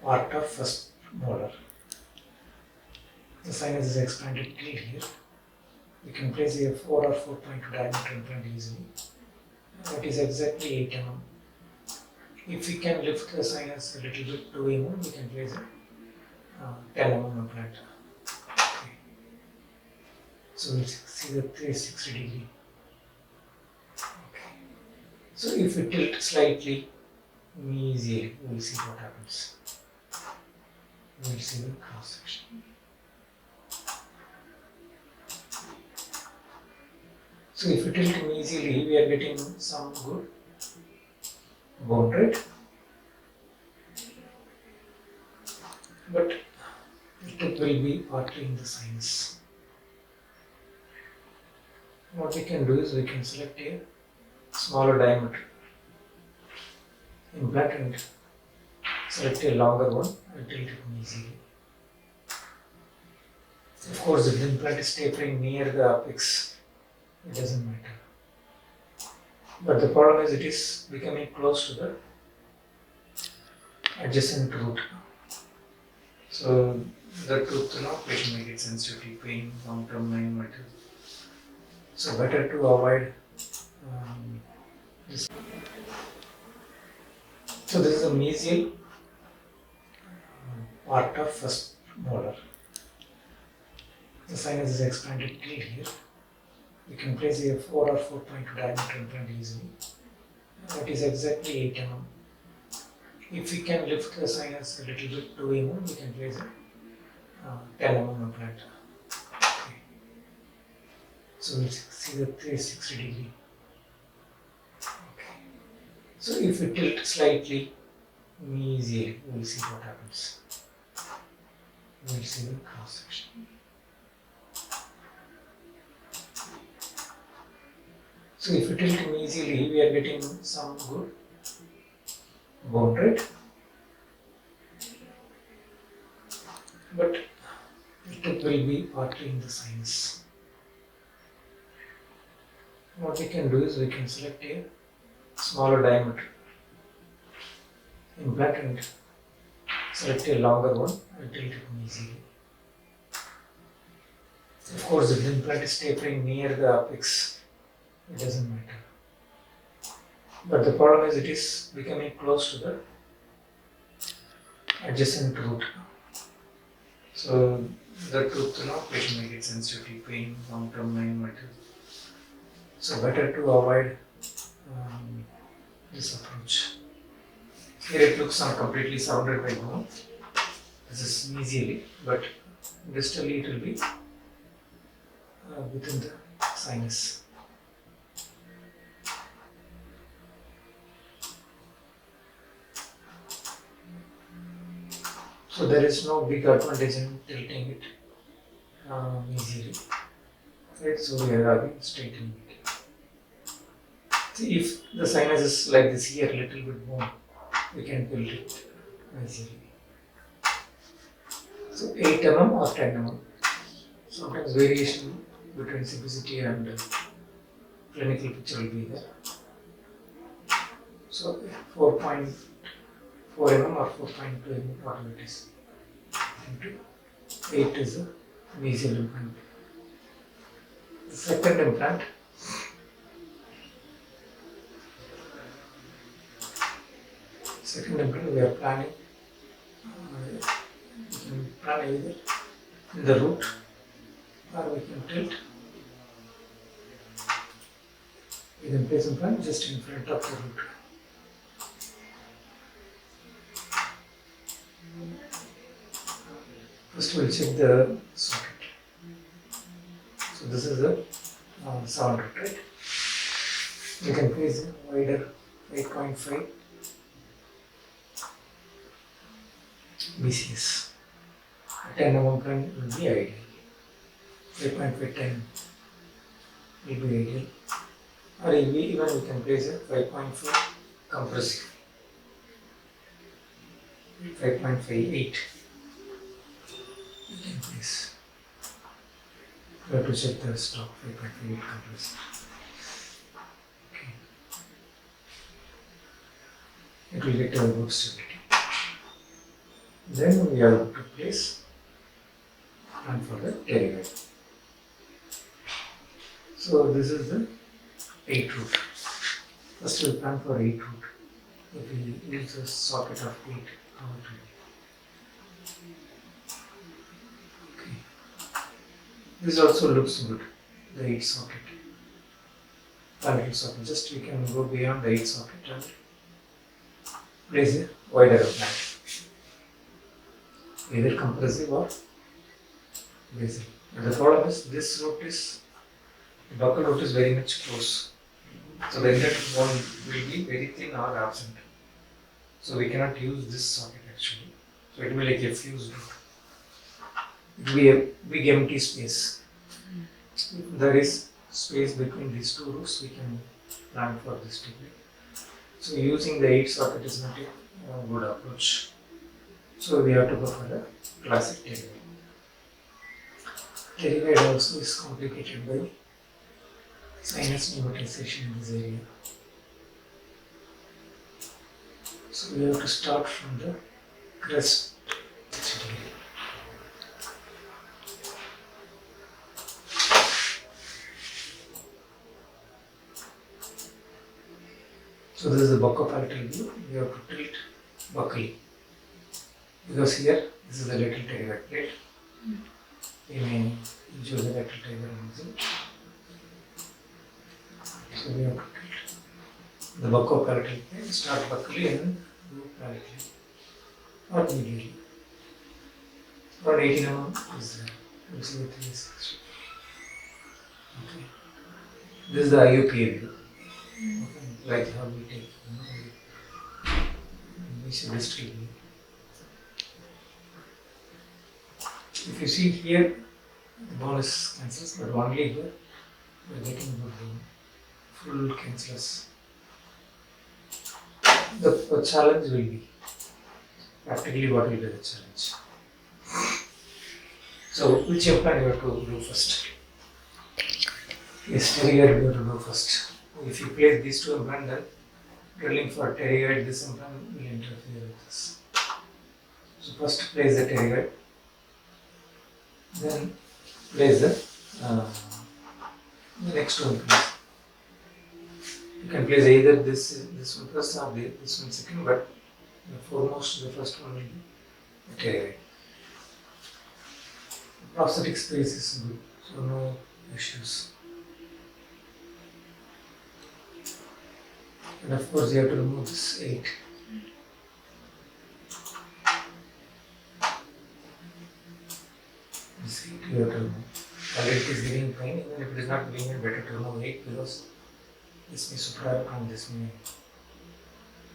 part of first molar. The sinus is expanded till here. We can place a 4 or 4.2 diameter implant easily. That is exactly 8 mm. If we can lift the sinus a little bit 2 mm, we can place a 10 mm implant. Okay. So we'll see the 360 degree. Okay. So if we tilt slightly, easily, we'll see what happens. We'll see the cross section. So if we tilt him easily, we are getting some good bone, right? But the tip will be partly in the sinus. What we can do is we can select a smaller diameter implant and select a longer one and tilt it easily. Of course, if the implant is tapering near the apex, it doesn't matter. But the problem is it is becoming close to the adjacent root. So the tooth, patient may get sensitivity, pain, long-term matter. So better to avoid this. So this is a mesial part of first molar. The sinus is expanded till here. We can place a 4 or 4.2 diameter implant easily. That is exactly 8 mm. If we can lift the sinus a little bit 2 mm, we can place a 10 mm implant. Okay. So we'll see the 360 degree. Okay. So if we tilt slightly, easily, we'll see what happens. We'll see the cross section. So if we tilt him easily, we are getting some good bone, right? But the tip will be partly in the sinus. What we can do is we can select a smaller diameter implant and select a longer one and tilt it easily. Of course, if the implant is tapering near the apex, it doesn't matter. But the problem is it is becoming close to the adjacent root. So the tooth, patient may get sensitivity, pain, long-term matter. So better to avoid this approach. Here it looks completely surrounded by bone. This is mesially, but distally it will be within the sinus. So there is no big advantage in tilting it easily, right? So we are again straightening it. See, if the sinus is like this here, little bit more, we can tilt it easily. So 8 mm or 10 mm. Sometimes variation between simplicity and clinical picture will be there. So 4.4 mm or 4.2 mm, whatever it is, into 8 is a mesial implant. The second implant, we are planning, we can plan either in the root or we can tilt. We can place implant just in front of the root. First we'll check the socket. So this is the sound root, right? We can place a wider 8.5 BCS. 10 mm implant will be ideal. 8.5 10 will be ideal. Or even we can place a 5.4 compressive. 5.58. We can place. We have to check the stock 5.58 compressive. Okay. It will get a good stability. Then we are going to place and for the pterygoid. So this is the 8 root. First we plan for 8 root. If we use the socket of 8, how it will be. Okay. This also looks good, the 8 socket. Palatal socket. Just we can go beyond the 8 socket and place a wider implant. Either compressive or basal. And the problem is this root is, the buccal root is very much close. So the inlet bone will be very thin or absent. So we cannot use this socket actually. So it will be like a fused root. It will be a big empty space. If there is space between these two roots, we can plan for this technique. So using the 8 socket is not a good approach. So we have to go for the classic pterygoid. Pterygoid also is complicated by sinus pneumatization in this area. So we have to start from the crest. So this is the buccopalatal view. We have to tilt buccally. Because here, this is the lateral pterygoid plate. We may use the lateral pterygoid muscle. So we have to tilt the buccopalatal plate, start buccally and do palatally or medially. Around 18 mm is there. You see the 360. Okay. This is the IUPA view. Okay. Like how we take, we see this view. If you see here, the bone is cancellous, but only here we are getting good bone, full cancellous. The challenge will be, practically what will be the challenge. So which implant you have to do first? Yes, pterygoid you have to do first. If you place these two implants, then drilling for pterygoid, this implant will interfere with this. So first place the pterygoid. Then place the next two implants. You can place either this one first or this one second, but the foremost, the first one will be the pterygoid. The prosthetic space is good, so no issues. And of course, you have to remove this 8. This 8 you have to remove. Already it is giving pain, even if it is not giving it, better to remove 8 because this may superact and this may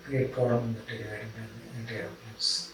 create problem in the pterygoid and the entire implants.